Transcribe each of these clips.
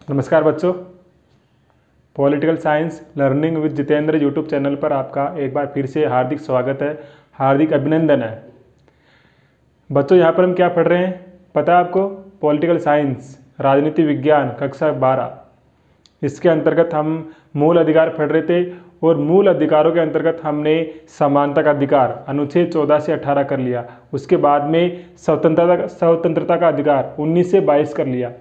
नमस्कार बच्चों, political science learning with Jitendra YouTube channel पर आपका एक बार फिर से हार्दिक स्वागत है, हार्दिक अभिनंदन है। बच्चों यहाँ पर हम क्या पढ़ रहे हैं पता है आपको? पॉलिटिकल साइंस राजनीति विज्ञान कक्षा 12। इसके अंतर्गत हम मूल अधिकार पढ़ रहे थे और मूल अधिकारों के अंतर्गत हमने समानता का अधिकार अनुच्छेद 14 से 18 कर लिया। उसके बाद में स्वतंत्रता का अधिकार 19 से 22 कर लिया।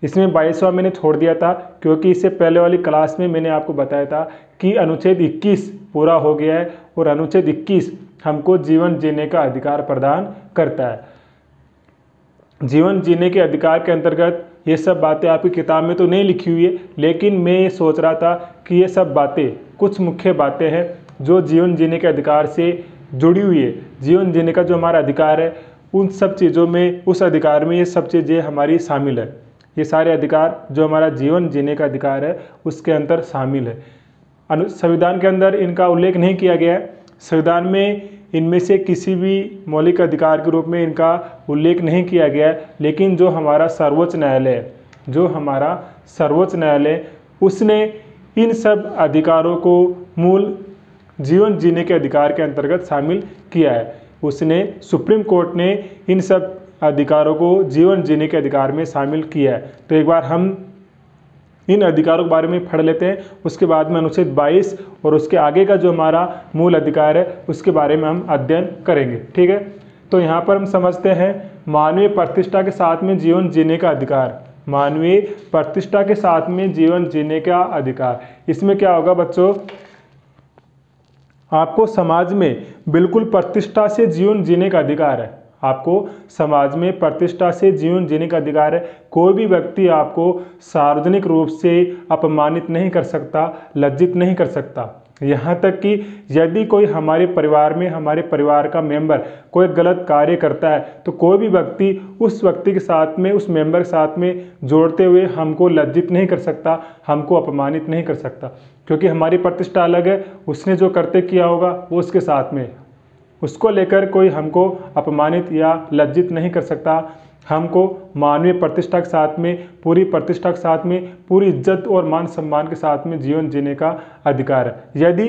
इसमें 22वां मैंने छोड़ दिया था क्योंकि इससे पहले वाली क्लास में मैंने आपको बताया था कि अनुच्छेद 21 पूरा हो गया है और अनुच्छेद 21 हमको जीवन जीने का अधिकार प्रदान करता है। जीवन जीने के अधिकार के अंतर्गत ये सब बातें आपकी किताब में तो नहीं लिखी हुई है, लेकिन मैं ये सोच रहा था कि ये सब बातें कुछ मुख्य बातें हैं जो जीवन जीने के अधिकार से जुड़ी हुई है। जीवन जीने का जो हमारा अधिकार है उन सब चीज़ों में, उस अधिकार में ये सब चीज़ें हमारी शामिल है। ये सारे अधिकार जो हमारा जीवन जीने का अधिकार है उसके अंदर शामिल है। संविधान के अंदर इनका उल्लेख नहीं किया गया है। संविधान में इनमें से किसी भी मौलिक अधिकार के रूप में इनका उल्लेख नहीं किया गया है, लेकिन जो हमारा सर्वोच्च न्यायालय उसने इन सब अधिकारों को मूल जीवन जीने के अधिकार के अंतर्गत शामिल किया है। सुप्रीम कोर्ट ने इन सब अधिकारों को जीवन जीने के अधिकार में शामिल किया है। तो एक बार हम इन अधिकारों के बारे में पढ़ लेते हैं, उसके बाद में अनुच्छेद 22 और उसके आगे का जो हमारा मूल अधिकार है उसके बारे में हम अध्ययन करेंगे। ठीक है, तो यहाँ पर हम समझते हैं मानवीय प्रतिष्ठा के साथ में जीवन जीने का अधिकार। मानवीय प्रतिष्ठा के साथ में जीवन जीने का अधिकार, इसमें क्या होगा बच्चों? आपको समाज में बिल्कुल प्रतिष्ठा से जीवन जीने का अधिकार है। आपको समाज में प्रतिष्ठा से जीवन जीने का अधिकार है। कोई भी व्यक्ति आपको सार्वजनिक रूप से अपमानित नहीं कर सकता, लज्जित नहीं कर सकता। यहाँ तक कि यदि कोई हमारे परिवार में, हमारे परिवार का मेंबर कोई गलत कार्य करता है तो कोई भी व्यक्ति उस व्यक्ति के साथ में, उस मेंबर के साथ में जोड़ते हुए हमको लज्जित नहीं कर सकता, हमको अपमानित नहीं कर सकता, क्योंकि हमारी प्रतिष्ठा अलग है। उसने जो करते किया होगा वो उसके साथ में, उसको लेकर कोई हमको अपमानित या लज्जित नहीं कर सकता। हमको मानवीय प्रतिष्ठा के साथ में, पूरी प्रतिष्ठा के साथ में, पूरी इज्जत और मान सम्मान के साथ में जीवन जीने का अधिकार है। यदि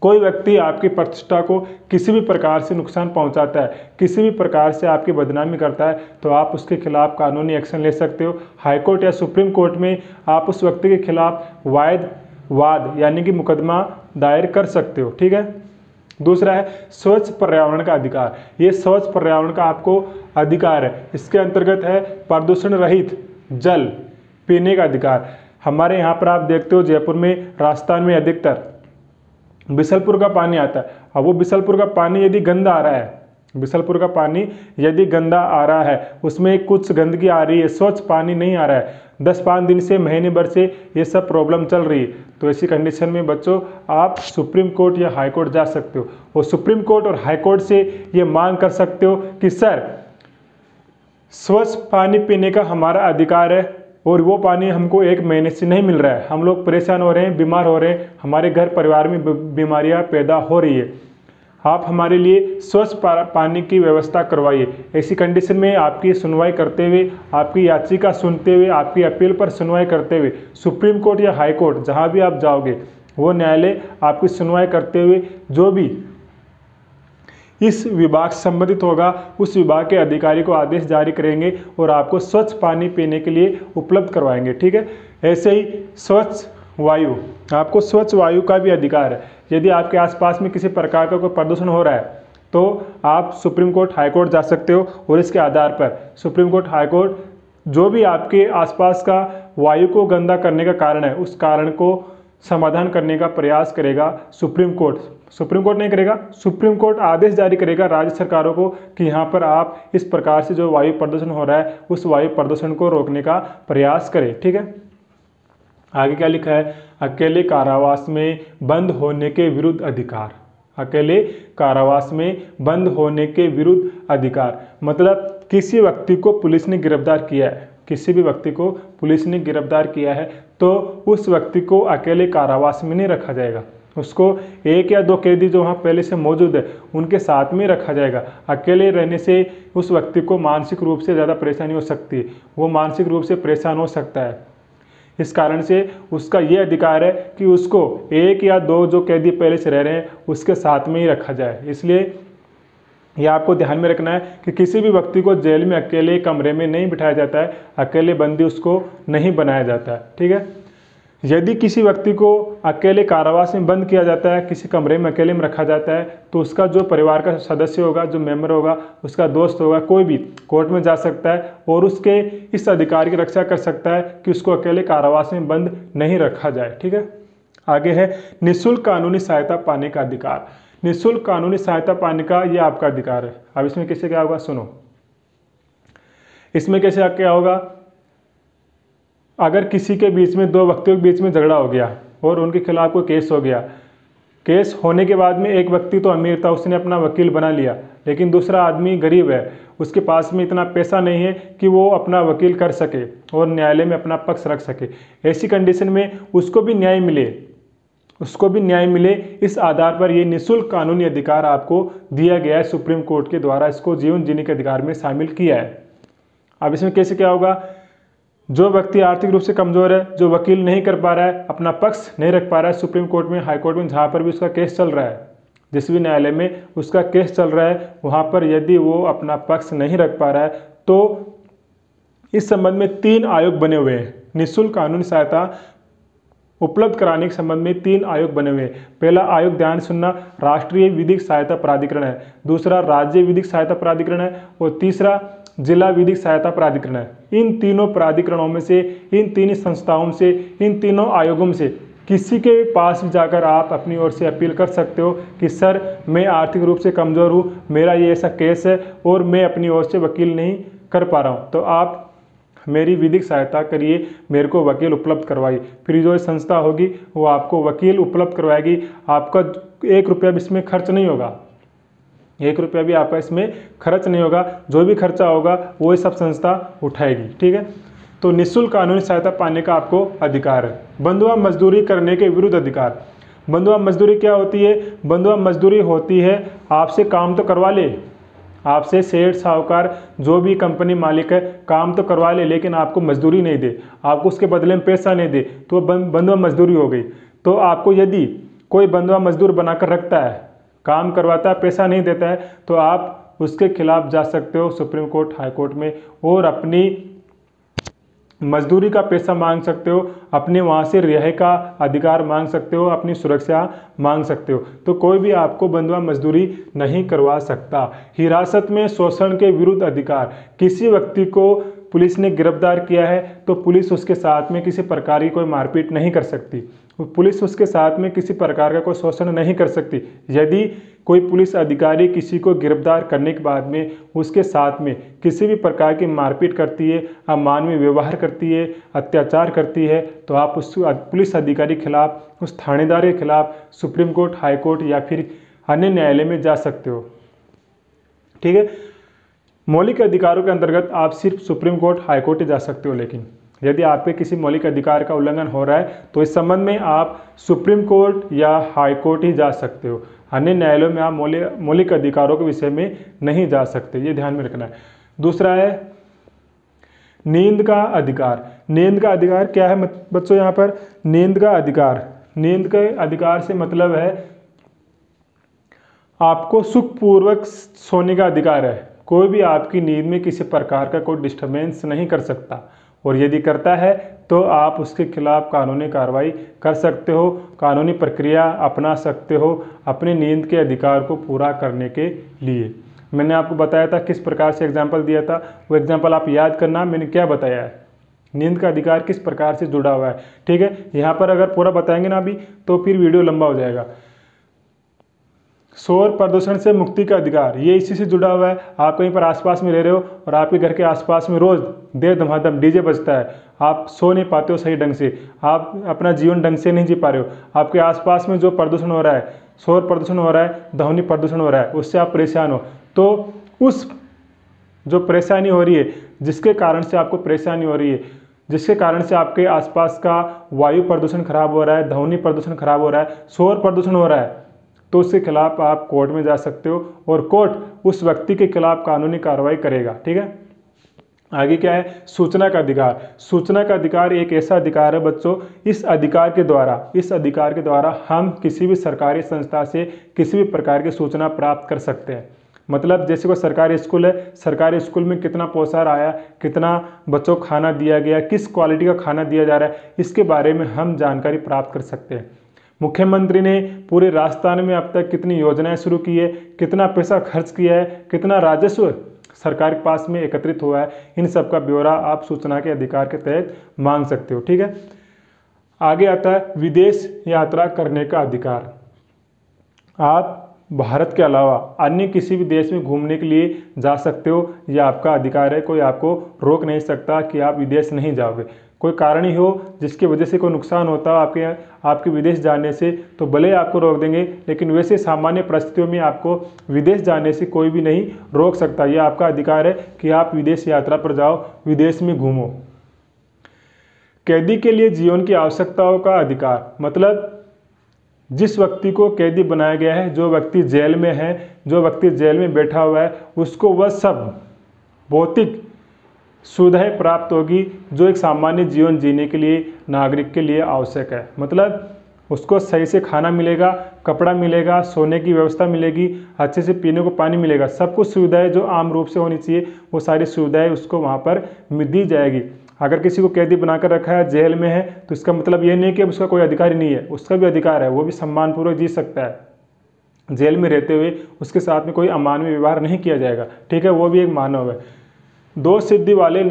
कोई व्यक्ति आपकी प्रतिष्ठा को किसी भी प्रकार से नुकसान पहुंचाता है, किसी भी प्रकार से आपकी बदनामी करता है, तो आप उसके खिलाफ कानूनी एक्शन ले सकते हो। हाईकोर्ट या सुप्रीम कोर्ट में आप उस व्यक्ति के खिलाफ वाद यानी कि मुकदमा दायर कर सकते हो। ठीक है। दूसरा है स्वच्छ पर्यावरण का अधिकार। ये स्वच्छ पर्यावरण का आपको अधिकार है। इसके अंतर्गत है प्रदूषण रहित जल पीने का अधिकार। हमारे यहाँ पर आप देखते हो जयपुर में, राजस्थान में अधिकतर बिसलपुर का पानी आता है। अब वो बिसलपुर का पानी यदि गंदा आ रहा है, उसमें कुछ गंदगी आ रही है, स्वच्छ पानी नहीं आ रहा है, 10-5 दिन से, महीने भर से ये सब प्रॉब्लम चल रही है, तो ऐसी कंडीशन में बच्चों आप सुप्रीम कोर्ट या हाई कोर्ट जा सकते हो और सुप्रीम कोर्ट और हाई कोर्ट से ये मांग कर सकते हो कि सर, स्वच्छ पानी पीने का हमारा अधिकार है और वो पानी हमको 1 महीने से नहीं मिल रहा है, हम लोग परेशान हो रहे हैं, बीमार हो रहे हैं, हमारे घर परिवार में बीमारियां पैदा हो रही है, आप हमारे लिए स्वच्छ पानी की व्यवस्था करवाइए। ऐसी कंडीशन में आपकी सुनवाई करते हुए, आपकी याचिका सुनते हुए, आपकी अपील पर सुनवाई करते हुए सुप्रीम कोर्ट या हाई कोर्ट जहां भी आप जाओगे, वो न्यायालय आपकी सुनवाई करते हुए जो भी इस विभाग से संबंधित होगा उस विभाग के अधिकारी को आदेश जारी करेंगे और आपको स्वच्छ पानी पीने के लिए उपलब्ध करवाएंगे। ठीक है। ऐसे ही स्वच्छ वायु, आपको स्वच्छ वायु का भी अधिकार है। यदि आपके आसपास में किसी प्रकार का कोई प्रदूषण हो रहा है तो आप सुप्रीम कोर्ट, हाई कोर्ट जा सकते हो और इसके आधार पर सुप्रीम कोर्ट, हाई कोर्ट जो भी आपके आसपास का वायु को गंदा करने का कारण है, उस कारण को समाधान करने का प्रयास करेगा सुप्रीम कोर्ट नहीं करेगा, सुप्रीम कोर्ट आदेश जारी करेगा राज्य सरकारों को कि यहाँ पर आप इस प्रकार से जो वायु प्रदूषण हो रहा है उस वायु प्रदूषण को रोकने का प्रयास करें। ठीक है। आगे क्या लिखा है? अकेले कारावास में बंद होने के विरुद्ध अधिकार। अकेले कारावास में बंद होने के विरुद्ध अधिकार मतलब किसी व्यक्ति को पुलिस ने गिरफ्तार किया है, किसी भी व्यक्ति को पुलिस ने गिरफ्तार किया है तो उस व्यक्ति को अकेले कारावास में नहीं रखा जाएगा, उसको 1 या 2 कैदी जो वहाँ पहले से मौजूद है उनके साथ में रखा जाएगा। अकेले रहने से उस व्यक्ति को मानसिक रूप से ज़्यादा परेशानी हो सकती है, वो मानसिक रूप से परेशान हो सकता है, इस कारण से उसका ये अधिकार है कि उसको 1 या 2 जो कैदी पहले से रह रहे हैं उसके साथ में ही रखा जाए। इसलिए यह आपको ध्यान में रखना है कि किसी भी व्यक्ति को जेल में अकेले कमरे में नहीं बिठाया जाता है, अकेले बंदी उसको नहीं बनाया जाता है। ठीक है, यदि किसी व्यक्ति को अकेले कारावास में बंद किया जाता है, किसी कमरे में अकेले में रखा जाता है, तो उसका जो परिवार का सदस्य होगा, जो मेंबर होगा, उसका दोस्त होगा, कोई भी कोर्ट में जा सकता है और उसके इस अधिकार की रक्षा कर सकता है कि उसको अकेले कारावास में बंद नहीं रखा जाए। ठीक है, आगे है निःशुल्क कानूनी सहायता पाने का अधिकार। निःशुल्क कानूनी सहायता पाने का ये आपका अधिकार है। अब इसमें कैसे क्या होगा सुनो, इसमें कैसे क्या होगा, अगर किसी के बीच में 2 व्यक्तियों के बीच में झगड़ा हो गया और उनके खिलाफ कोई केस हो गया, केस होने के बाद में एक व्यक्ति तो अमीर था, उसने अपना वकील बना लिया, लेकिन दूसरा आदमी गरीब है, उसके पास में इतना पैसा नहीं है कि वो अपना वकील कर सके और न्यायालय में अपना पक्ष रख सके। ऐसी कंडीशन में उसको भी न्याय मिले, इस आधार पर ये निःशुल्क कानूनी अधिकार आपको दिया गया है सुप्रीम कोर्ट के द्वारा, इसको जीवन जीने के अधिकार में शामिल किया है। अब इसमें कैसे क्या होगा, जो व्यक्ति आर्थिक रूप से कमजोर है, जो वकील नहीं कर पा रहा है, अपना पक्ष नहीं रख पा रहा है सुप्रीम कोर्ट में, हाई कोर्ट में, जहाँ पर भी उसका केस चल रहा है, जिस भी न्यायालय में उसका केस चल रहा है, वहाँ पर यदि वो अपना पक्ष नहीं रख पा रहा है तो इस संबंध में 3 आयोग बने हुए हैं। निःशुल्क कानूनी सहायता उपलब्ध कराने के संबंध में 3 आयोग बने हुए हैं। पहला आयोग, ध्यान सुनना, राष्ट्रीय विधिक सहायता प्राधिकरण है, दूसरा राज्य विधिक सहायता प्राधिकरण है और तीसरा जिला विधिक सहायता प्राधिकरण है। इन तीनों प्राधिकरणों में से, इन 3 संस्थाओं से, इन तीनों आयोगों में से किसी के पास जाकर आप अपनी ओर से अपील कर सकते हो कि सर मैं आर्थिक रूप से कमज़ोर हूँ, मेरा ये ऐसा केस है और मैं अपनी ओर से वकील नहीं कर पा रहा हूँ, तो आप मेरी विधिक सहायता करिए, मेरे को वकील उपलब्ध करवाइए। फिर जो संस्था होगी वो आपको वकील उपलब्ध करवाएगी। आपका 1 रुपया भी इसमें खर्च नहीं होगा, 1 रुपया भी आपका इसमें खर्च नहीं होगा, जो भी खर्चा होगा वो सब संस्था उठाएगी। ठीक है, तो निःशुल्क कानूनी सहायता पाने का आपको अधिकार है। बंधुआ मजदूरी करने के विरुद्ध अधिकार। बंधुआ मजदूरी क्या होती है? बंधुआ मजदूरी होती है आपसे काम तो करवा ले, आपसे सेठ साहूकार जो भी कंपनी मालिक है काम तो करवा ले, लेकिन आपको मजदूरी नहीं दे, आपको उसके बदले में पैसा नहीं दे, तो बंधुआ मजदूरी हो गई। तो आपको यदि कोई बंधुआ मजदूर बनाकर रखता है, काम करवाता है, पैसा नहीं देता है, तो आप उसके खिलाफ जा सकते हो सुप्रीम कोर्ट, हाई कोर्ट में और अपनी मजदूरी का पैसा मांग सकते हो, अपने वहाँ से रिहाई का अधिकार मांग सकते हो, अपनी सुरक्षा मांग सकते हो। तो कोई भी आपको बंधुआ मजदूरी नहीं करवा सकता। हिरासत में शोषण के विरुद्ध अधिकार। किसी व्यक्ति को पुलिस ने गिरफ्तार किया है तो पुलिस उसके साथ में किसी प्रकार की कोई मारपीट नहीं कर सकती, पुलिस उसके साथ में किसी प्रकार का कोई शोषण नहीं कर सकती। यदि कोई पुलिस अधिकारी किसी को गिरफ्तार करने के बाद में उसके साथ में किसी भी प्रकार की मारपीट करती है, अमानवीय व्यवहार करती है, अत्याचार करती है, तो आप उस पुलिस अधिकारी के खिलाफ, उस थानेदार के खिलाफ सुप्रीम कोर्ट, हाई कोर्ट या फिर अन्य न्यायालय में जा सकते हो। ठीक है, मौलिक अधिकारों के अंतर्गत आप सिर्फ सुप्रीम कोर्ट, हाई कोर्ट ही जा सकते हो, लेकिन यदि आप पे किसी मौलिक अधिकार का उल्लंघन हो रहा है तो इस संबंध में आप सुप्रीम कोर्ट या हाई कोर्ट ही जा सकते हो। अन्य न्यायालयों में आप मौलिक अधिकारों के विषय में नहीं जा सकते, ये ध्यान में रखना है। दूसरा है नींद का अधिकार। नींद का अधिकार क्या है बच्चों? यहाँ पर नींद का अधिकार, नींद के अधिकार से मतलब है आपको सुखपूर्वक सोने का अधिकार है। कोई भी आपकी नींद में किसी प्रकार का कोई डिस्टर्बेंस नहीं कर सकता, और यदि करता है तो आप उसके खिलाफ कानूनी कार्रवाई कर सकते हो, कानूनी प्रक्रिया अपना सकते हो अपने नींद के अधिकार को पूरा करने के लिए। मैंने आपको बताया था किस प्रकार से एग्जाम्पल दिया था, वो एग्जाम्पल आप याद करना, मैंने क्या बताया है, नींद का अधिकार किस प्रकार से जुड़ा हुआ है। ठीक है, यहाँ पर अगर पूरा बताएंगे ना अभी तो फिर वीडियो लंबा हो जाएगा। शोर प्रदूषण से मुक्ति का अधिकार, ये इसी से जुड़ा हुआ है। आप कहीं पर आसपास में रह रहे हो और आपके घर के आसपास में रोज देर धमाधम डीजे बजता है, आप सो नहीं पाते हो सही ढंग से, आप अपना जीवन ढंग से नहीं जी पा रहे हो, आपके आसपास में जो प्रदूषण हो रहा है, शोर प्रदूषण हो रहा है, ध्वनि प्रदूषण हो रहा है, उससे आप परेशान हो, तो उस जो परेशानी हो रही है, जिसके कारण से आपको परेशानी हो रही है, जिसके कारण से आपके आसपास का वायु प्रदूषण खराब हो रहा है, ध्वनि प्रदूषण खराब हो रहा है, शोर प्रदूषण हो रहा है, तो उसके खिलाफ आप कोर्ट में जा सकते हो और कोर्ट उस व्यक्ति के खिलाफ कानूनी कार्रवाई करेगा। ठीक है, आगे क्या है, सूचना का अधिकार। सूचना का अधिकार एक ऐसा अधिकार है बच्चों, इस अधिकार के द्वारा हम किसी भी सरकारी संस्था से किसी भी प्रकार की सूचना प्राप्त कर सकते हैं। मतलब जैसे कोई सरकारी स्कूल है, सरकारी स्कूल में कितना पोषण आया, कितना बच्चों को खाना दिया गया, किस क्वालिटी का खाना दिया जा रहा है, इसके बारे में हम जानकारी प्राप्त कर सकते हैं। मुख्यमंत्री ने पूरे राजस्थान में अब तक कितनी योजनाएं शुरू की है, कितना पैसा खर्च किया है, कितना राजस्व सरकार के पास में एकत्रित हुआ है, इन सब का ब्यौरा आप सूचना के अधिकार के तहत मांग सकते हो। ठीक है, आगे आता है विदेश यात्रा करने का अधिकार। आप भारत के अलावा अन्य किसी भी देश में घूमने के लिए जा सकते हो, यह आपका अधिकार है, कोई आपको रोक नहीं सकता कि आप विदेश नहीं जाओगे। कोई कारण ही हो जिसकी वजह से कोई नुकसान होता हो आपके विदेश जाने से, तो भले ही आपको रोक देंगे, लेकिन वैसे सामान्य परिस्थितियों में आपको विदेश जाने से कोई भी नहीं रोक सकता। यह आपका अधिकार है कि आप विदेश यात्रा पर जाओ, विदेश में घूमो। कैदी के लिए जीवन की आवश्यकताओं का अधिकार, मतलब जिस व्यक्ति को कैदी बनाया गया है, जो व्यक्ति जेल में है, जो व्यक्ति जेल में बैठा हुआ है, उसको वह सब भौतिक सुविधाएं प्राप्त होगी जो एक सामान्य जीवन जीने के लिए नागरिक के लिए आवश्यक है। मतलब उसको सही से खाना मिलेगा, कपड़ा मिलेगा, सोने की व्यवस्था मिलेगी, अच्छे से पीने को पानी मिलेगा, सब कुछ सुविधाएं जो आम रूप से होनी चाहिए वो सारी सुविधाएं उसको वहाँ पर दी जाएगी। अगर किसी को कैदी बनाकर रखा है, जेल में है, तो इसका मतलब ये नहीं कि उसका कोई अधिकार ही नहीं है, उसका भी अधिकार है, वो भी सम्मानपूर्वक जी सकता है। जेल में रहते हुए उसके साथ में कोई अमानवीय व्यवहार नहीं किया जाएगा। ठीक है, वो भी एक मानव है। दो सिद्धि वाले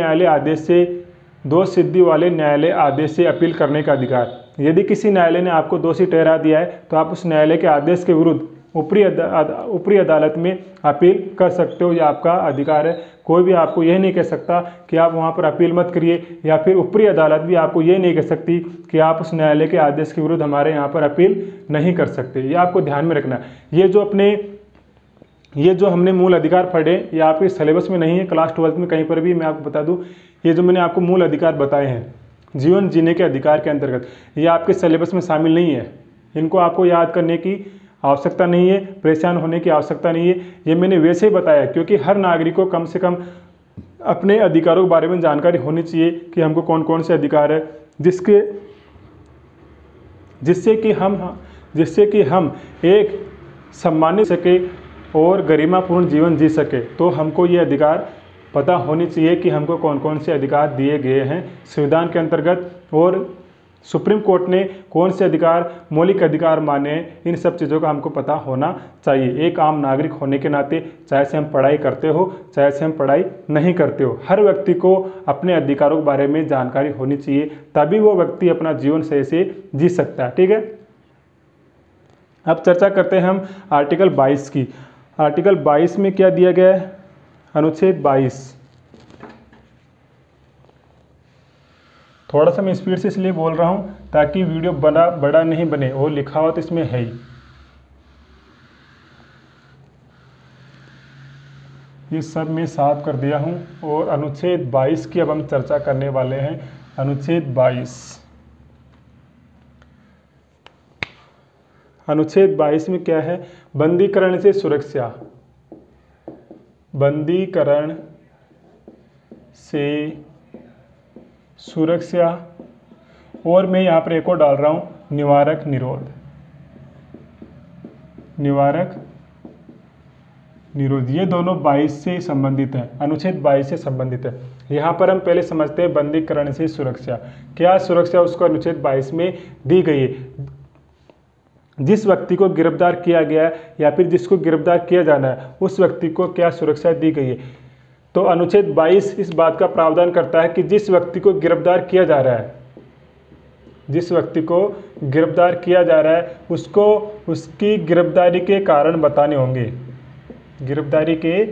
न्यायालय आदेश से अपील करने का अधिकार। यदि किसी न्यायालय ने आपको दोषी ठहरा दिया है तो आप उस न्यायालय के आदेश के विरुद्ध ऊपरी अदालत में अपील कर सकते हो, यह आपका अधिकार है। कोई भी आपको यह नहीं कह सकता कि आप वहां पर अपील मत करिए, या फिर ऊपरी अदालत भी आपको यह नहीं कह सकती कि आप उस न्यायालय के आदेश के विरुद्ध हमारे यहाँ पर अपील नहीं कर सकते। ये आपको ध्यान में रखना है। ये जो हमने मूल अधिकार पढ़े, ये आपके सिलेबस में नहीं है, क्लास 12 में कहीं पर भी मैं आपको बता दूं, ये जो मैंने आपको मूल अधिकार बताए हैं जीवन जीने के अधिकार के अंतर्गत, ये आपके सिलेबस में शामिल नहीं है। इनको आपको याद करने की आवश्यकता नहीं है, परेशान होने की आवश्यकता नहीं है। ये मैंने वैसे ही बताया क्योंकि हर नागरिक को कम से कम अपने अधिकारों के बारे में जानकारी होनी चाहिए कि हमको कौन कौन से अधिकार है, जिससे कि हम एक सम्मानित सके और गरिमापूर्ण जीवन जी सके। तो हमको ये अधिकार पता होनी चाहिए कि हमको कौन कौन से अधिकार दिए गए हैं संविधान के अंतर्गत, और सुप्रीम कोर्ट ने कौन से अधिकार मौलिक अधिकार माने हैं, इन सब चीज़ों का हमको पता होना चाहिए एक आम नागरिक होने के नाते। चाहे से हम पढ़ाई करते हो, चाहे से हम पढ़ाई नहीं करते हो, हर व्यक्ति को अपने अधिकारों के बारे में जानकारी होनी चाहिए, तभी वो व्यक्ति अपना जीवन सही से जी सकता है। ठीक है, अब चर्चा करते हैं हम आर्टिकल 22 की। आर्टिकल 22 में क्या दिया गया है, अनुच्छेद 22। थोड़ा सा मैं स्पीड से इसलिए बोल रहा हूं ताकि वीडियो बड़ा नहीं बने, और लिखा हुआ तो इसमें है ही। ये सब मैं साफ कर दिया हूं, और अनुच्छेद 22 की अब हम चर्चा करने वाले हैं। अनुच्छेद 22, अनुच्छेद 22 में क्या है, बंदीकरण से सुरक्षा। बंदीकरण से सुरक्षा, और मैं यहाँ पर एक और डाल रहा हूँ निवारक निरोध। निवारक निरोध, ये दोनों 22 से संबंधित है, अनुच्छेद 22 से संबंधित है। यहाँ पर हम पहले समझते हैं बंदीकरण से सुरक्षा। क्या सुरक्षा उसको अनुच्छेद 22 में दी गई है। जिस व्यक्ति को गिरफ्तार किया गया है या फिर जिसको गिरफ्तार किया जाना है, उस व्यक्ति को क्या सुरक्षा दी गई है। तो अनुच्छेद 22 इस बात का प्रावधान करता है कि जिस व्यक्ति को गिरफ्तार किया जा रहा है, जिस व्यक्ति को गिरफ्तार किया जा रहा है, उसको उसकी गिरफ्तारी के कारण बताने होंगे। गिरफ्तारी के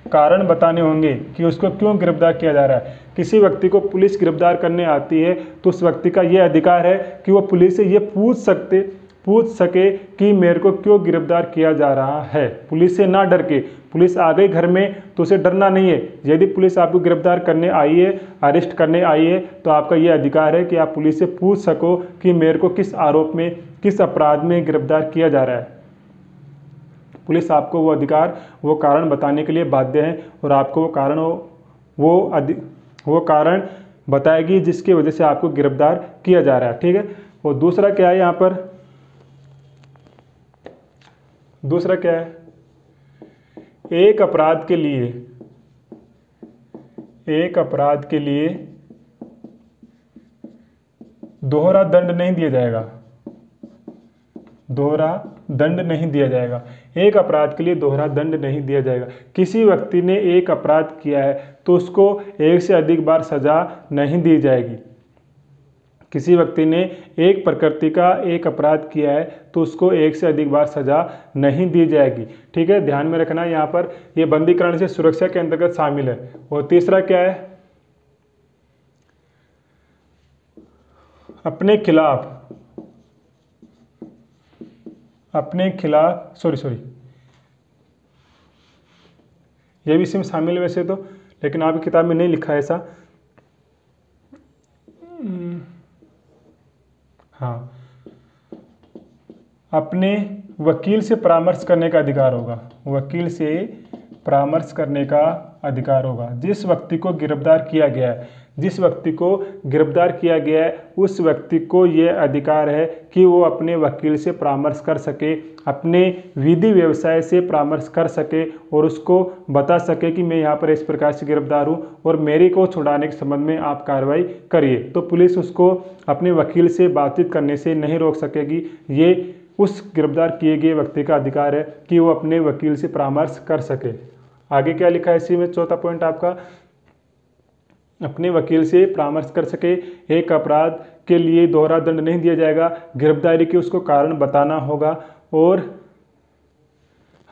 कारण बताने होंगे कि उसको क्यों गिरफ्तार किया जा रहा है। किसी व्यक्ति को पुलिस गिरफ्तार करने आती है तो उस व्यक्ति का ये अधिकार है कि वो पुलिस से ये पूछ सके कि मेरे को क्यों गिरफ्तार किया जा रहा है। पुलिस से ना डर के, पुलिस आ गई घर में तो उसे डरना नहीं है। यदि पुलिस आपको गिरफ्तार करने आई है, अरेस्ट करने आई है, तो आपका ये अधिकार है कि आप पुलिस से पूछ सको कि मेरे को किस आरोप में, किस अपराध में गिरफ्तार किया जा रहा है। पुलिस आपको वो अधिकार, वो कारण बताने के लिए बाध्य है, और आपको वो कारण वो कारण बताएगी जिसकी वजह से आपको गिरफ्तार किया जा रहा है। ठीक है। और दूसरा क्या है यहाँ पर, दूसरा क्या है, एक अपराध के लिए दोहरा दंड नहीं दिया जाएगा, दोहरा दंड नहीं दिया जाएगा। एक अपराध के लिए दोहरा दंड नहीं दिया जाएगा। किसी व्यक्ति ने एक अपराध किया है तो उसको एक से अधिक बार सजा नहीं दी जाएगी। किसी व्यक्ति ने एक प्रकृति का एक अपराध किया है तो उसको एक से अधिक बार सजा नहीं दी जाएगी। ठीक है, ध्यान में रखना यहाँ पर, यह बंदीकरण से सुरक्षा के अंतर्गत शामिल है। और तीसरा क्या है, अपने खिलाफ सॉरी ये भी इसमें शामिल है वैसे तो, लेकिन आपकी किताब में नहीं लिखा है ऐसा। हाँ, अपने वकील से परामर्श करने का अधिकार होगा, वकील से परामर्श करने का अधिकार होगा। जिस व्यक्ति को गिरफ्तार किया गया है, जिस व्यक्ति को गिरफ्तार किया गया है उस व्यक्ति को यह अधिकार है कि वो अपने वकील से परामर्श कर सके, अपने विधि व्यवसाय से परामर्श कर सके और उसको बता सके कि मैं यहाँ पर इस प्रकार से गिरफ्तार हूँ और मेरे को छुड़ाने के संबंध में आप कार्रवाई करिए। तो पुलिस उसको अपने वकील से बातचीत करने से नहीं रोक सकेगी। ये उस गिरफ्तार किए गए व्यक्ति का अधिकार है कि वो अपने वकील से परामर्श कर सके। आगे क्या लिखा है इसी में, चौथा पॉइंट आपका, अपने वकील से परामर्श कर सके, एक अपराध के लिए दोहरा दंड नहीं दिया जाएगा, गिरफ्तारी के उसको कारण बताना होगा। और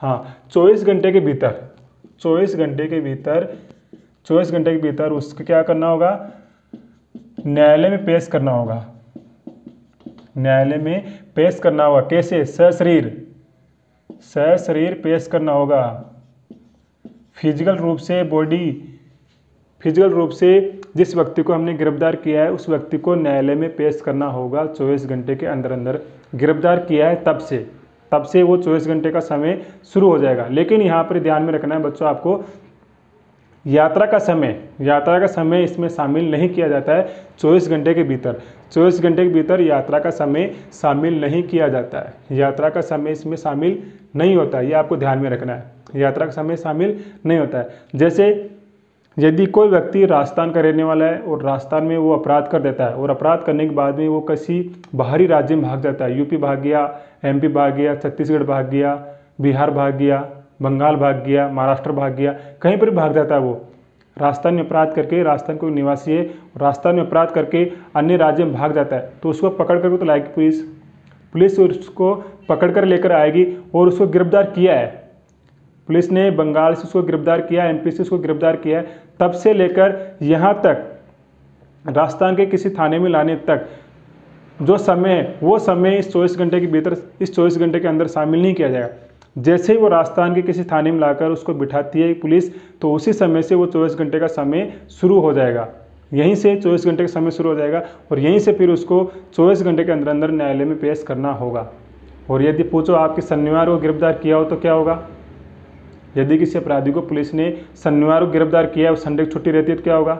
हाँ, 24 घंटे के भीतर उसको क्या करना होगा, न्यायालय में पेश करना होगा, न्यायालय में पेश करना होगा। कैसे, सशरीर पेश करना होगा। फिजिकल रूप से जिस व्यक्ति को हमने गिरफ्तार किया है उस व्यक्ति को न्यायालय में पेश करना होगा 24 घंटे के अंदर। गिरफ्तार किया है तब से वो 24 घंटे का समय शुरू हो जाएगा। लेकिन यहाँ पर ध्यान में रखना है बच्चों, आपको यात्रा का समय इसमें शामिल नहीं किया जाता है। 24 घंटे के भीतर यात्रा का समय शामिल नहीं किया जाता है, यात्रा का समय इसमें शामिल नहीं होता है। ये आपको ध्यान में रखना है, यात्रा का समय शामिल नहीं होता है। जैसे यदि कोई व्यक्ति राजस्थान का रहने वाला है और राजस्थान में वो अपराध कर देता है और अपराध करने के बाद में वो किसी बाहरी राज्य में भाग जाता है, यूपी भाग गया, एमपी भाग गया, छत्तीसगढ़ भाग गया, बिहार भाग गया, बंगाल भाग गया, महाराष्ट्र भाग गया, कहीं पर भी भाग जाता है वो, राजस्थान में अपराध करके, राजस्थान कोई निवासी है, राजस्थान में अपराध करके अन्य राज्य में भाग जाता है, तो उसको पकड़ करके तो लाएगी पुलिस उसको पकड़ कर लेकर आएगी। और उसको गिरफ्तार किया है, पुलिस ने बंगाल से उसको गिरफ्तार किया, एमपी से उसको गिरफ्तार किया है, तब से लेकर यहाँ तक राजस्थान के किसी थाने में लाने तक जो समय है वो समय इस 24 घंटे के भीतर, इस 24 घंटे के अंदर शामिल नहीं किया जाएगा। जैसे ही वो राजस्थान के किसी थाने में लाकर उसको बिठाती है पुलिस, तो उसी समय से वो 24 घंटे का समय शुरू हो जाएगा, यहीं से 24 घंटे का समय शुरू हो जाएगा और यहीं से फिर उसको 24 घंटे के अंदर न्यायालय में पेश करना होगा। और यदि पूछो आपके शनिवार को गिरफ्तार किया हो तो क्या होगा, यदि किसी अपराधी को पुलिस ने शनिवार को गिरफ्तार किया है और संडे की छुट्टी रहती है तो क्या होगा,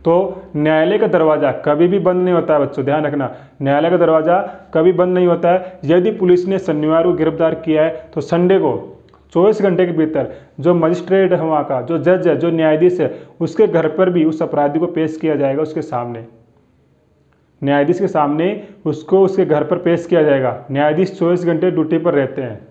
तो न्यायालय का दरवाज़ा कभी भी बंद नहीं होता है बच्चों, ध्यान रखना, न्यायालय का दरवाज़ा कभी बंद नहीं होता है। यदि पुलिस ने शनिवार को गिरफ्तार किया है तो संडे को 24 घंटे के भीतर जो मजिस्ट्रेट है वहाँ का, जो जज है, जो न्यायाधीश है, उसके घर पर भी उस अपराधी को पेश किया जाएगा, उसके सामने, न्यायाधीश के सामने उसको उसके घर पर पेश किया जाएगा। न्यायाधीश 24 घंटे ड्यूटी पर रहते हैं,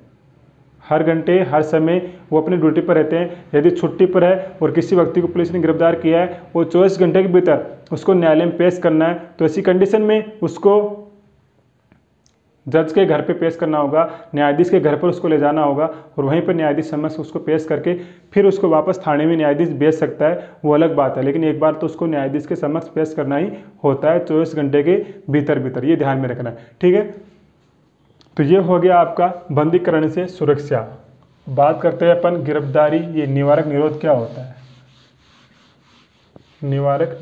हर घंटे हर समय वो अपनी ड्यूटी पर रहते हैं। यदि छुट्टी पर है और किसी व्यक्ति को पुलिस ने गिरफ्तार किया है और 24 घंटे के भीतर उसको न्यायालय में पेश करना है, तो ऐसी कंडीशन में उसको जज के घर पे पेश करना होगा, न्यायाधीश के घर पर उसको ले जाना होगा और वहीं पर न्यायाधीश समक्ष उसको पेश करके फिर उसको वापस थाने में न्यायाधीश भेज सकता है, वो अलग बात है। लेकिन एक बार तो उसको न्यायाधीश के समक्ष पेश करना ही होता है 24 घंटे के भीतर, ये ध्यान में रखना है। ठीक है, तो ये हो गया आपका बंदीकरण से सुरक्षा। बात करते हैं अपन गिरफ्तारी, ये निवारक निरोध क्या होता है। निवारक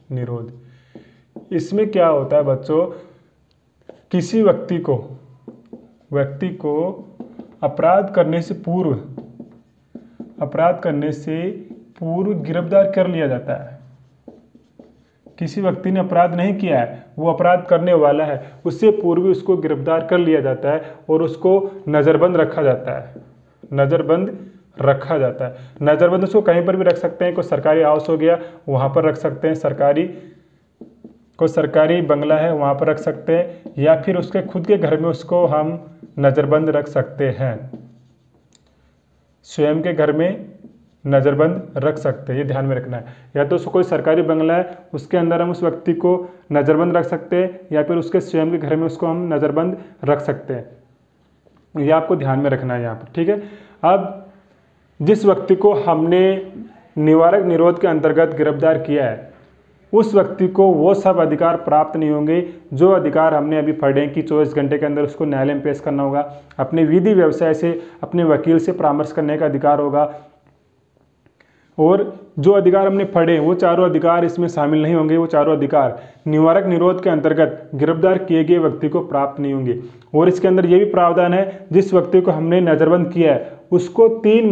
निरोध, इसमें क्या होता है बच्चों, किसी व्यक्ति को अपराध करने से पूर्व अपराध करने से पूर्व गिरफ्तार कर लिया जाता है। किसी व्यक्ति ने अपराध नहीं किया है, वो अपराध करने वाला है, उससे पूर्व उसको गिरफ्तार कर लिया जाता है और उसको नज़रबंद रखा जाता है। नज़रबंद रखा जाता है। नज़रबंद उसको कहीं पर भी रख सकते हैं, कोई सरकारी हाउस हो गया वहाँ पर रख सकते हैं, कोई सरकारी बंगला है वहाँ पर रख सकते हैं, या फिर उसके खुद के घर में उसको हम नज़रबंद रख सकते हैं। स्वयं के घर में नज़रबंद रख सकते हैं, ये ध्यान में रखना है। या तो उसको कोई सरकारी बंगला है उसके अंदर हम उस व्यक्ति को नज़रबंद रख सकते हैं, या फिर उसके स्वयं के घर में उसको हम नज़रबंद रख सकते हैं। ये आपको ध्यान में रखना है यहाँ पर, ठीक है। अब जिस व्यक्ति को हमने निवारक निरोध के अंतर्गत गिरफ्तार किया है, उस व्यक्ति को वो सब अधिकार प्राप्त नहीं होंगे जो अधिकार हमने अभी पढ़े कि 24 घंटे के अंदर उसको न्यायालय में पेश करना होगा, अपने विधि व्यवसाय से अपने वकील से परामर्श करने का अधिकार होगा, और जो अधिकार हमने पढ़े वो चारों अधिकार इसमें शामिल नहीं होंगे। वो चारों अधिकार निवारक निरोध के अंतर्गत गिरफ्तार किए गए व्यक्ति को प्राप्त नहीं होंगे। और इसके अंदर ये भी प्रावधान है, जिस व्यक्ति को हमने नज़रबंद किया है उसको 3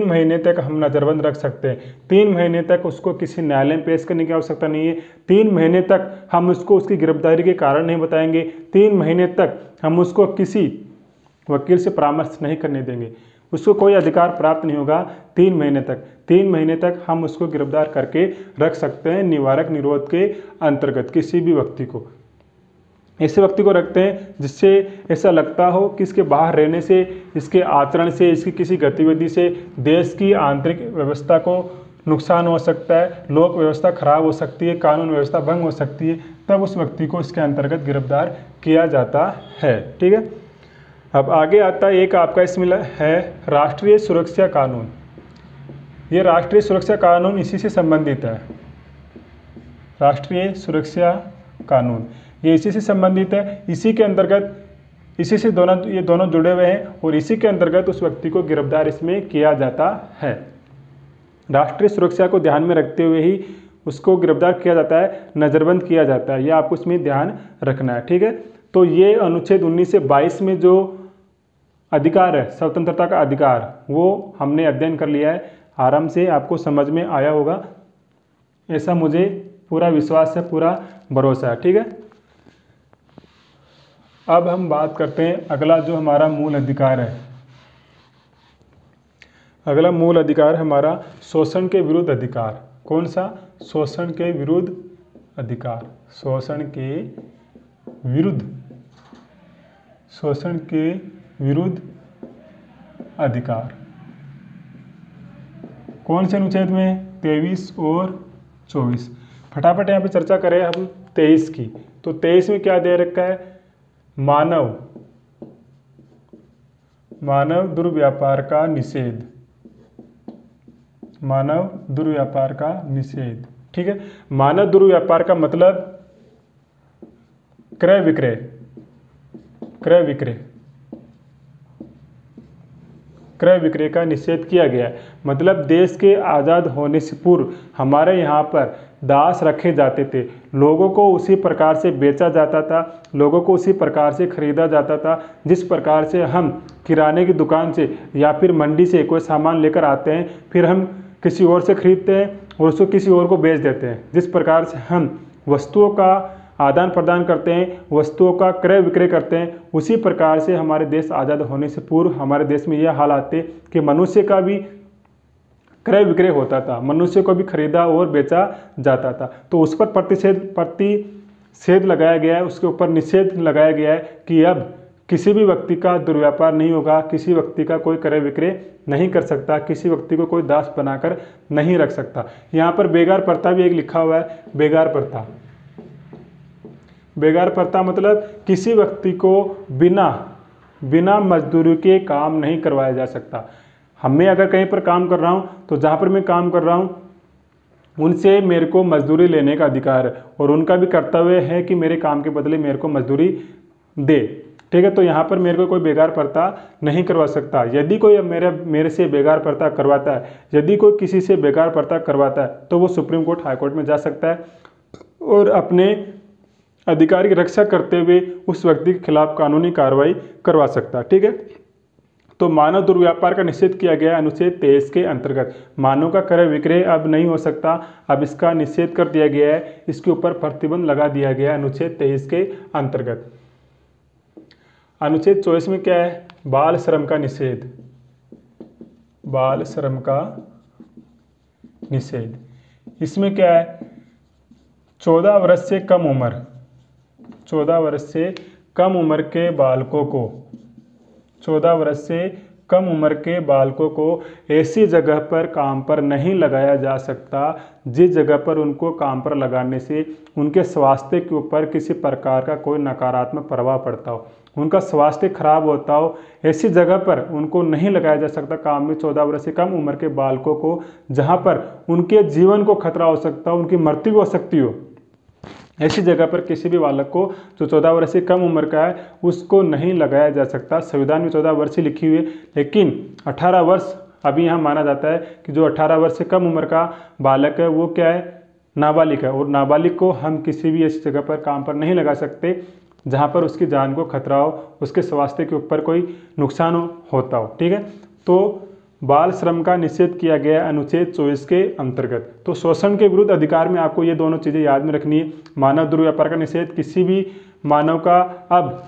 महीने तक हम नज़रबंद रख सकते हैं। 3 महीने तक उसको किसी न्यायालय में पेश करने की आवश्यकता नहीं है। 3 महीने तक हम उसको उसकी गिरफ्तारी के कारण नहीं बताएंगे। 3 महीने तक हम उसको किसी वकील से परामर्श नहीं करने देंगे, उसको कोई अधिकार प्राप्त नहीं होगा 3 महीने तक। 3 महीने तक हम उसको गिरफ्तार करके रख सकते हैं निवारक निरोध के अंतर्गत। किसी भी व्यक्ति को, ऐसे व्यक्ति को रखते हैं जिससे ऐसा लगता हो कि इसके बाहर रहने से, इसके आचरण से, इसकी किसी गतिविधि से देश की आंतरिक व्यवस्था को नुकसान हो सकता है, लोक व्यवस्था खराब हो सकती है, कानून व्यवस्था भंग हो सकती है, तब उस व्यक्ति को इसके अंतर्गत गिरफ्तार किया जाता है, ठीक है। अब आगे आता है एक आपका इसमें है राष्ट्रीय सुरक्षा कानून। ये राष्ट्रीय सुरक्षा कानून इसी से संबंधित है। राष्ट्रीय सुरक्षा कानून ये इसी से संबंधित है। इसी के अंतर्गत, इसी से ये दोनों जुड़े हुए हैं और इसी के अंतर्गत उस व्यक्ति को गिरफ्तार इसमें किया जाता है। राष्ट्रीय सुरक्षा को ध्यान में रखते हुए ही उसको गिरफ्तार किया जाता है, नज़रबंद किया जाता है। यह आपको इसमें ध्यान रखना है, ठीक है। तो ये अनुच्छेद 19 से 22 में जो अधिकार है, स्वतंत्रता का अधिकार, वो हमने अध्ययन कर लिया है। आराम से आपको समझ में आया होगा, ऐसा मुझे पूरा विश्वास है, पूरा भरोसा है, ठीक है। अब हम बात करते हैं अगला जो हमारा मूल अधिकार है। अगला मूल अधिकार हमारा शोषण के विरुद्ध अधिकार। कौन सा? शोषण के विरुद्ध अधिकार। शोषण के विरुद्ध, शोषण के विरुद्ध अधिकार कौन से अनुच्छेद में? 23 और 24। फटाफट यहाँ पे चर्चा करें हम 23 की। तो 23 में क्या दे रखा है? मानव दुर्व्यापार का निषेध। मानव दुर्व्यापार का निषेध, ठीक है। मानव दुर्व्यापार का मतलब क्रय विक्रय, क्रय विक्रय, क्रय विक्रय का निषेध किया गया है। मतलब देश के आज़ाद होने से पूर्व हमारे यहाँ पर दास रखे जाते थे, लोगों को उसी प्रकार से बेचा जाता था, लोगों को उसी प्रकार से खरीदा जाता था जिस प्रकार से हम किराने की दुकान से या फिर मंडी से कोई सामान लेकर आते हैं, फिर हम किसी और से खरीदते हैं और उसको किसी और को बेच देते हैं। जिस प्रकार से हम वस्तुओं का आदान प्रदान करते हैं, वस्तुओं का क्रय विक्रय करते हैं, उसी प्रकार से हमारे देश आज़ाद होने से पूर्व हमारे देश में यह हालात थे कि मनुष्य का भी क्रय विक्रय होता था, मनुष्य को भी खरीदा और बेचा जाता था। तो उस पर प्रतिषेध लगाया गया है, उसके ऊपर निषेध लगाया गया है कि अब किसी भी व्यक्ति का दुर्व्यापार नहीं होगा, किसी व्यक्ति का कोई क्रय विक्रय नहीं कर सकता, किसी व्यक्ति को कोई दास बनाकर नहीं रख सकता। यहाँ पर बेगार प्रथा भी एक लिखा हुआ है, बेगार प्रथा। बेगार प्रथा मतलब किसी व्यक्ति को बिना मजदूरी के काम नहीं करवाया जा सकता। मैं अगर कहीं पर काम कर रहा हूँ तो जहाँ पर मैं काम कर रहा हूँ उनसे मेरे को मजदूरी लेने का अधिकार है और उनका भी कर्तव्य है कि मेरे काम के बदले मेरे को मजदूरी दे, ठीक है। तो यहाँ पर मेरे को कोई बेगार प्रथा नहीं करवा सकता। यदि कोई मेरे से बेगार प्रथा करवाता है, यदि कोई किसी से बेगार प्रथा करवाता है तो वो सुप्रीम कोर्ट, हाई कोर्ट में जा सकता है और अपने अधिकार की रक्षा करते हुए उस व्यक्ति के खिलाफ कानूनी कार्रवाई करवा सकता है, ठीक है। तो मानव दुर्व्यापार का निषेध किया गया अनुच्छेद 23 के अंतर्गत। मानव का क्रय विक्रय अब नहीं हो सकता, अब इसका निषेध कर दिया गया है, इसके ऊपर प्रतिबंध लगा दिया गया है अनुच्छेद 23 के अंतर्गत। अनुच्छेद 24 में क्या है? बाल श्रम का निषेध। बाल श्रम का निषेध, इसमें क्या है? 14 वर्ष से कम उम्र, 14 वर्ष से कम उम्र के बालकों को, 14 वर्ष से कम उम्र के बालकों को ऐसी जगह पर काम पर नहीं लगाया जा सकता जिस जगह पर उनको काम पर लगाने से उनके स्वास्थ्य के ऊपर किसी प्रकार का कोई नकारात्मक प्रभाव पड़ता हो, उनका स्वास्थ्य खराब होता हो, ऐसी जगह पर उनको नहीं लगाया जा सकता काम में 14 वर्ष से कम उम्र के बालकों को, जहाँ पर उनके जीवन को खतरा हो सकता हो, उनकी मृत्यु भी हो सकती हो। ऐसी जगह पर किसी भी बालक को जो 14 वर्ष से कम उम्र का है उसको नहीं लगाया जा सकता। संविधान में 14 वर्ष ही लिखी हुई है, लेकिन 18 वर्ष अभी यहाँ माना जाता है कि जो 18 वर्ष से कम उम्र का बालक है वो क्या है? नाबालिग है। और नाबालिग को हम किसी भी ऐसी जगह पर काम पर नहीं लगा सकते जहाँ पर उसकी जान को खतरा हो, उसके स्वास्थ्य के ऊपर कोई नुकसान होता हो। ठीक है, तो बाल श्रम का निषेध किया गया अनुच्छेद 24 के अंतर्गत। तो शोषण के विरुद्ध अधिकार में आपको ये दोनों चीज़ें याद में रखनी है। मानव दुर्व्यापार का निषेध, किसी भी मानव का अब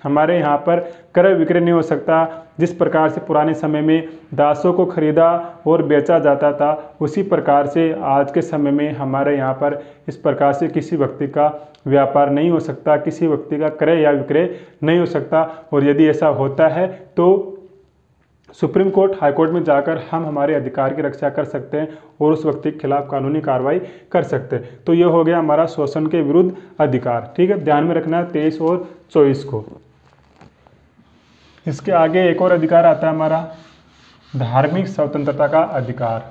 हमारे यहाँ पर क्रय विक्रय नहीं हो सकता। जिस प्रकार से पुराने समय में दासों को खरीदा और बेचा जाता था, उसी प्रकार से आज के समय में हमारे यहाँ पर इस प्रकार से किसी व्यक्ति का व्यापार नहीं हो सकता, किसी व्यक्ति का क्रय या विक्रय नहीं हो सकता। और यदि ऐसा होता है तो सुप्रीम कोर्ट, हाई कोर्ट में जाकर हम हमारे अधिकार की रक्षा कर सकते हैं और उस व्यक्ति के खिलाफ कानूनी कार्रवाई कर सकते हैं। तो ये हो गया हमारा शोषण के विरुद्ध अधिकार। ठीक है, ध्यान में रखना है 23 और 24 को। इसके आगे एक और अधिकार आता है हमारा धार्मिक स्वतंत्रता का अधिकार।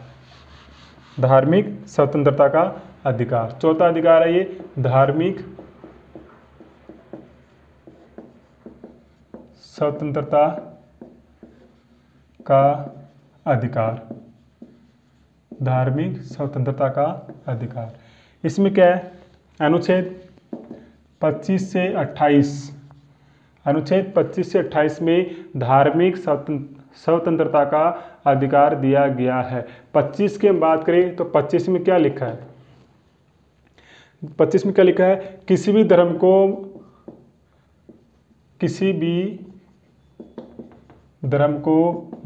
धार्मिक स्वतंत्रता का अधिकार, चौथा अधिकार है ये, धार्मिक स्वतंत्रता का अधिकार। धार्मिक स्वतंत्रता का अधिकार, इसमें क्या है? अनुच्छेद 25 से 28, अनुच्छेद 25 से 28 में धार्मिक स्वतंत्रता का अधिकार दिया गया है। 25 की हम बात करें तो 25 में क्या लिखा है? 25 में क्या लिखा है? किसी भी धर्म को, किसी भी धर्म को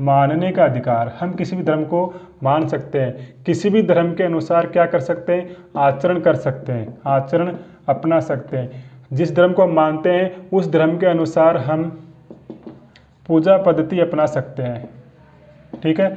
मानने का अधिकार। हम किसी भी धर्म को मान सकते हैं, किसी भी धर्म के अनुसार क्या कर सकते हैं? आचरण कर सकते हैं, आचरण अपना सकते हैं। जिस धर्म को हम मानते हैं उस धर्म के अनुसार हम पूजा पद्धति अपना सकते हैं। ठीक है,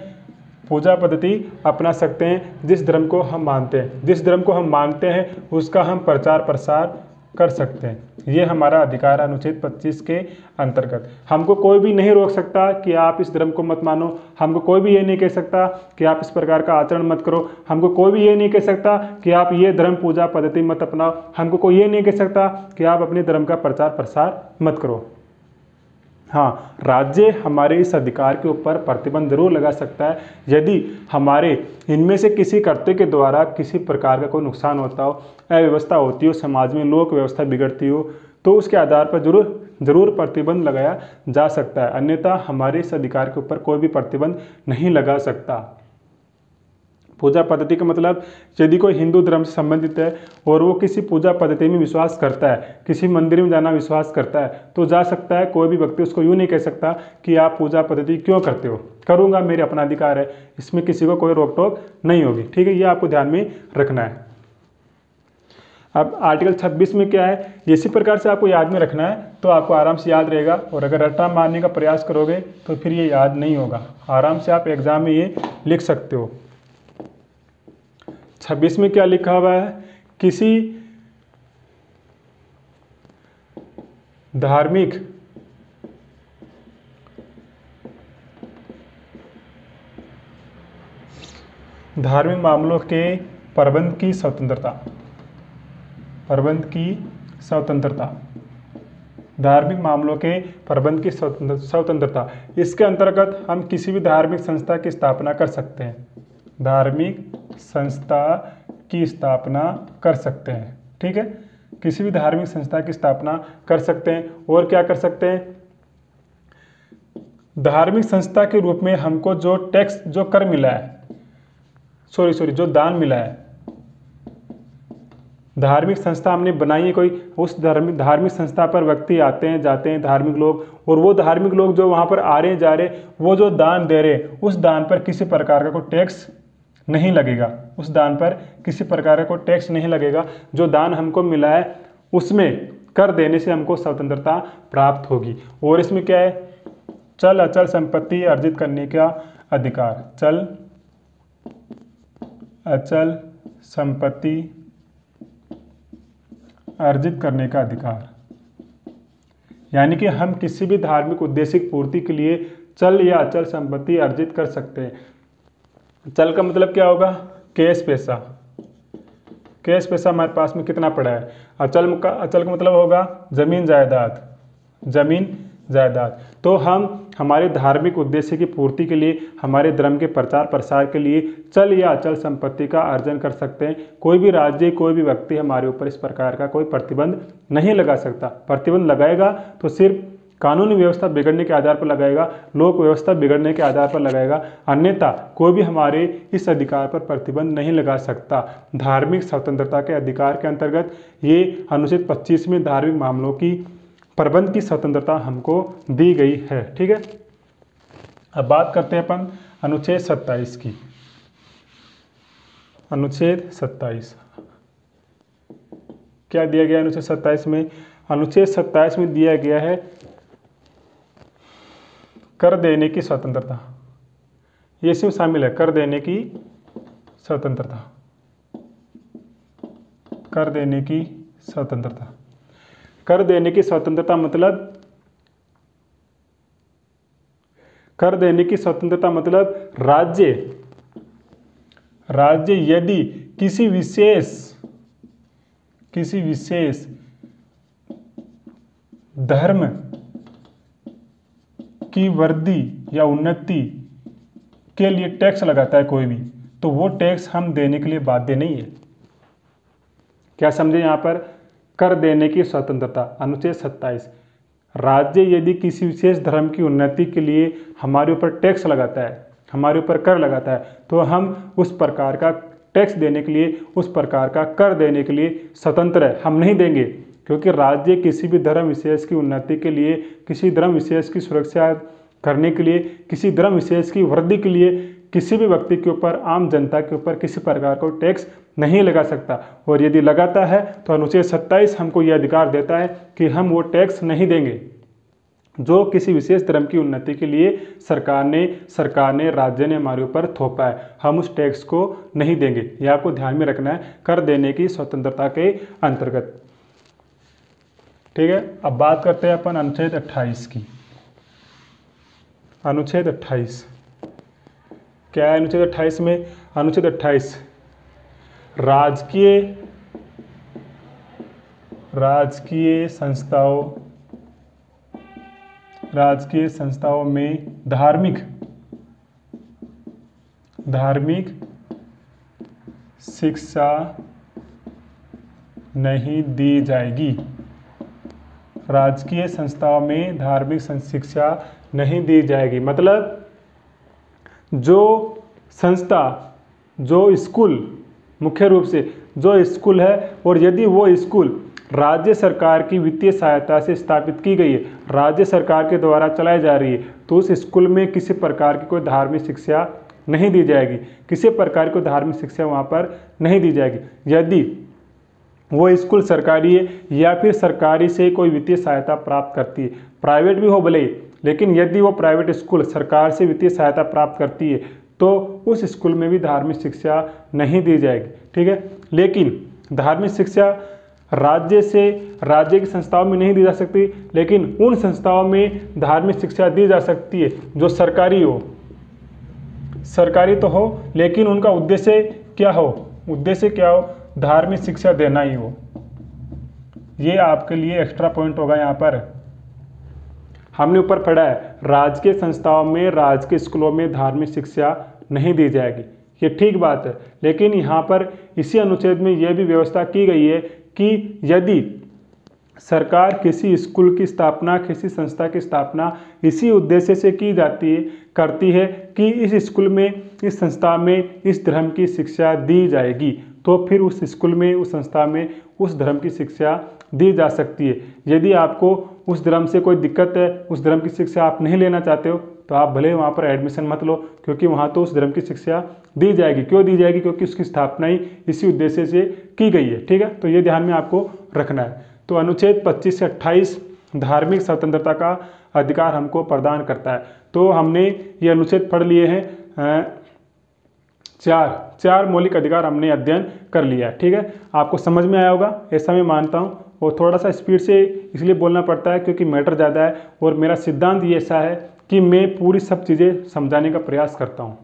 पूजा पद्धति अपना सकते हैं जिस धर्म को हम मानते हैं। जिस धर्म को हम मानते हैं उसका हम प्रचार प्रसार कर सकते हैं। ये हमारा अधिकार है अनुच्छेद 25 के अंतर्गत। हमको कोई भी नहीं रोक सकता कि आप इस धर्म को मत मानो, हमको कोई भी ये नहीं कह सकता कि आप इस प्रकार का आचरण मत करो, हमको कोई भी ये नहीं कह सकता कि आप ये धर्म पूजा पद्धति मत अपनाओ, हमको कोई ये नहीं कह सकता कि आप अपने धर्म का प्रचार प्रसार मत करो। हाँ, राज्य हमारे इस अधिकार के ऊपर प्रतिबंध जरूर लगा सकता है यदि हमारे इनमें से किसी कर्तव्य के द्वारा किसी प्रकार का कोई नुकसान होता हो, अव्यवस्था होती हो, समाज में लोक व्यवस्था बिगड़ती हो, तो उसके आधार पर जरूर प्रतिबंध लगाया जा सकता है। अन्यथा हमारे इस अधिकार के ऊपर कोई भी प्रतिबंध नहीं लगा सकता। पूजा पद्धति का मतलब, यदि कोई हिंदू धर्म से संबंधित है और वो किसी पूजा पद्धति में विश्वास करता है, किसी मंदिर में जाना विश्वास करता है, तो जा सकता है। कोई भी व्यक्ति उसको यूँ नहीं कह सकता कि आप पूजा पद्धति क्यों करते हो, करूँगा, मेरे अपना अधिकार है, इसमें किसी को कोई रोक टोक नहीं होगी। ठीक है, ये आपको ध्यान में रखना है। अब आर्टिकल 26 में क्या है, इसी प्रकार से आपको याद में रखना है तो आपको आराम से याद रहेगा। और अगर रट्टा मारने का प्रयास करोगे तो फिर ये याद नहीं होगा। आराम से आप एग्जाम में ये लिख सकते हो। 26 में क्या लिखा हुआ है? किसी धार्मिक मामलों के प्रबंध की स्वतंत्रता, प्रबंध की स्वतंत्रता, धार्मिक मामलों के प्रबंध की स्वतंत्रता। इसके अंतर्गत हम किसी भी धार्मिक संस्था की स्थापना कर सकते हैं, धार्मिक संस्था की स्थापना कर सकते हैं। ठीक है, किसी भी धार्मिक संस्था की स्थापना कर सकते हैं। और क्या कर सकते हैं? धार्मिक संस्था के रूप में हमको जो टैक्स, जो कर मिला है, जो दान मिला है, धार्मिक संस्था हमने बनाई है कोई, उस धार्मिक संस्था पर व्यक्ति आते हैं जाते हैं धार्मिक लोग, और वो धार्मिक लोग जो वहाँ पर आ रहे हैं जा रहे हैं, वो जो दान दे रहे हैं उस दान पर किसी प्रकार का कोई टैक्स नहीं लगेगा, उस दान पर किसी प्रकार का कोई टैक्स नहीं लगेगा। जो दान हमको मिला है उसमें कर देने से हमको स्वतंत्रता प्राप्त होगी। और इसमें क्या है, चल अचल संपत्ति अर्जित करने का अधिकार, चल अचल संपत्ति अर्जित करने का अधिकार, यानी कि हम किसी भी धार्मिक उद्देश्य की पूर्ति के लिए चल या अचल संपत्ति अर्जित कर सकते हैं। चल का मतलब क्या होगा, कैश पैसा, कैश पैसा हमारे पास में कितना पड़ा है। अचल का मतलब होगा जमीन जायदाद, जमीन जायदाद। तो हम हमारे धार्मिक उद्देश्य की पूर्ति के लिए, हमारे धर्म के प्रचार प्रसार के लिए चल या अचल संपत्ति का अर्जन कर सकते हैं। कोई भी राज्य, कोई भी व्यक्ति हमारे ऊपर इस प्रकार का कोई प्रतिबंध नहीं लगा सकता। प्रतिबंध लगाएगा तो सिर्फ कानूनी व्यवस्था बिगड़ने के आधार पर लगाएगा, लोक व्यवस्था बिगड़ने के आधार पर लगाएगा, अन्यथा कोई भी हमारे इस अधिकार पर प्रतिबंध नहीं लगा सकता। धार्मिक स्वतंत्रता के अधिकार के अंतर्गत ये अनुच्छेद 25 में धार्मिक मामलों की प्रबंध की स्वतंत्रता हमको दी गई है। ठीक है, अब बात करते हैं अपन अनुच्छेद 27 की। अनुच्छेद 27 क्या दिया गया अनुच्छेद 27 में? अनुच्छेद 27 में दिया गया है कर देने की स्वतंत्रता। ये इसमें शामिल है, कर देने की स्वतंत्रता, कर देने की स्वतंत्रता। कर देने की स्वतंत्रता मतलब, कर देने की स्वतंत्रता मतलब राज्य यदि किसी विशेष धर्म की वृद्धि या उन्नति के लिए टैक्स लगाता है कोई भी, तो वो टैक्स हम देने के लिए बाध्य नहीं है। क्या समझे यहाँ पर? कर देने की स्वतंत्रता, अनुच्छेद 27। राज्य यदि किसी विशेष धर्म की उन्नति के लिए हमारे ऊपर टैक्स लगाता है, हमारे ऊपर कर लगाता है, तो हम उस प्रकार का टैक्स देने के लिए, उस प्रकार का कर देने के लिए स्वतंत्र है। हम नहीं देंगे, क्योंकि राज्य किसी भी धर्म विशेष की उन्नति के लिए, किसी धर्म विशेष की सुरक्षा करने के लिए, किसी धर्म विशेष की वृद्धि के लिए किसी भी व्यक्ति के ऊपर, आम जनता के ऊपर किसी प्रकार का टैक्स नहीं लगा सकता। और यदि लगाता है तो अनुच्छेद 27 हमको यह अधिकार देता है कि हम वो टैक्स नहीं देंगे जो किसी विशेष धर्म की उन्नति के लिए सरकार ने राज्य ने हमारे ऊपर थोपा है। हम उस टैक्स को नहीं देंगे। यह आपको ध्यान में रखना है कर देने की स्वतंत्रता के अंतर्गत। ठीक है, अब बात करते हैं अपन अनुच्छेद 28 की। अनुच्छेद 28 क्या है? अनुच्छेद 28 में, अनुच्छेद 28 राजकीय संस्थाओं में धार्मिक शिक्षा नहीं दी जाएगी। राजकीय संस्थाओं में धार्मिक शिक्षा नहीं दी जाएगी मतलब जो संस्था, जो स्कूल, मुख्य रूप से जो स्कूल है, और यदि वो स्कूल राज्य सरकार की वित्तीय सहायता से स्थापित की गई है, राज्य सरकार के द्वारा चलाई जा रही है, तो उस स्कूल में किसी प्रकार की कोई धार्मिक शिक्षा नहीं दी जाएगी। किसी प्रकार की धार्मिक शिक्षा वहाँ पर नहीं दी जाएगी। यदि वो स्कूल सरकारी है या फिर सरकारी से कोई वित्तीय सहायता प्राप्त करती है, प्राइवेट भी हो भले ही, लेकिन यदि वो प्राइवेट स्कूल सरकार से वित्तीय सहायता प्राप्त करती है तो उस स्कूल में भी धार्मिक शिक्षा नहीं दी जाएगी। ठीक है, लेकिन धार्मिक शिक्षा राज्य की संस्थाओं में नहीं दी जा सकती, लेकिन उन संस्थाओं में धार्मिक शिक्षा दी जा सकती है जो सरकारी हो। सरकारी तो हो, लेकिन उनका उद्देश्य क्या हो? उद्देश्य क्या हो? धार्मिक शिक्षा देना ही हो। ये आपके लिए एक्स्ट्रा पॉइंट होगा। यहाँ पर हमने ऊपर पढ़ा है राजकीय संस्थाओं में, राजकीय स्कूलों में धार्मिक शिक्षा नहीं दी जाएगी। ये ठीक बात है, लेकिन यहाँ पर इसी अनुच्छेद में यह भी व्यवस्था की गई है कि यदि सरकार किसी स्कूल की स्थापना, किसी संस्था की स्थापना इसी उद्देश्य से की जाती है, करती है कि इस स्कूल में, इस संस्था में इस धर्म की शिक्षा दी जाएगी, तो फिर उस स्कूल में, उस संस्था में उस धर्म की शिक्षा दी जा सकती है। यदि आपको उस धर्म से कोई दिक्कत है, उस धर्म की शिक्षा आप नहीं लेना चाहते हो, तो आप भले वहाँ पर एडमिशन मत लो, क्योंकि वहाँ तो उस धर्म की शिक्षा दी जाएगी। क्यों दी जाएगी? क्योंकि उसकी स्थापना ही इसी उद्देश्य से की गई है। ठीक है, तो ये ध्यान में आपको रखना है। तो अनुच्छेद 25 से 28 धार्मिक स्वतंत्रता का अधिकार हमको प्रदान करता है। तो हमने ये अनुच्छेद पढ़ लिए हैं, चार मौलिक अधिकार हमने अध्ययन कर लिया है। ठीक है, आपको समझ में आया होगा ऐसा मैं मानता हूँ। और थोड़ा सा स्पीड से इसलिए बोलना पड़ता है क्योंकि मैटर ज़्यादा है, और मेरा सिद्धांत ये ऐसा है कि मैं पूरी सब चीज़ें समझाने का प्रयास करता हूँ,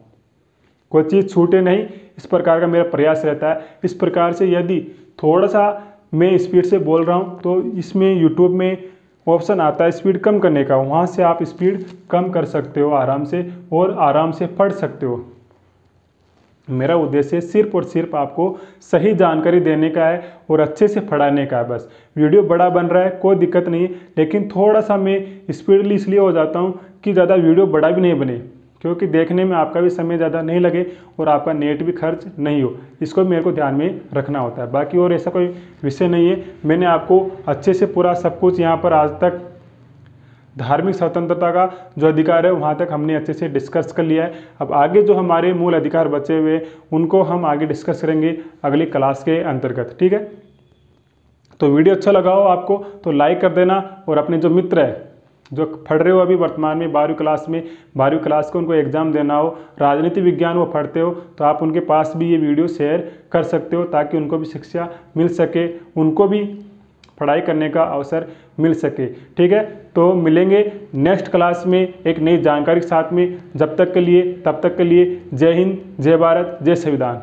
कोई चीज़ छूटे नहीं, इस प्रकार का मेरा प्रयास रहता है। इस प्रकार से यदि थोड़ा सा मैं स्पीड से बोल रहा हूँ तो इसमें यूट्यूब में ऑप्शन आता है स्पीड कम करने का, वहाँ से आप स्पीड कम कर सकते हो आराम से, और आराम से पढ़ सकते हो। मेरा उद्देश्य सिर्फ और सिर्फ आपको सही जानकारी देने का है और अच्छे से पढ़ाने का है। बस वीडियो बड़ा बन रहा है, कोई दिक्कत नहीं है, लेकिन थोड़ा सा मैं स्पीडली इसलिए हो जाता हूँ कि ज़्यादा वीडियो बड़ा भी नहीं बने, क्योंकि देखने में आपका भी समय ज़्यादा नहीं लगे और आपका नेट भी खर्च नहीं हो। इसको मेरे को ध्यान में रखना होता है। बाकी और ऐसा कोई विषय नहीं है। मैंने आपको अच्छे से पूरा सब कुछ यहाँ पर आज तक धार्मिक स्वतंत्रता का जो अधिकार है वहाँ तक हमने अच्छे से डिस्कस कर लिया है। अब आगे जो हमारे मूल अधिकार बचे हुए उनको हम आगे डिस्कस करेंगे अगली क्लास के अंतर्गत। ठीक है, तो वीडियो अच्छा लगा हो आपको तो लाइक कर देना, और अपने जो मित्र है जो पढ़ रहे हो अभी वर्तमान में 12वीं क्लास को, उनको एग्ज़ाम देना हो, राजनीति विज्ञान वो पढ़ते हो, तो आप उनके पास भी ये वीडियो शेयर कर सकते हो ताकि उनको भी शिक्षा मिल सके, उनको भी पढ़ाई करने का अवसर मिल सके। ठीक है, तो मिलेंगे नेक्स्ट क्लास में एक नई जानकारी के साथ में। जब तक के लिए, तब तक के लिए जय हिंद, जय भारत, जय संविधान।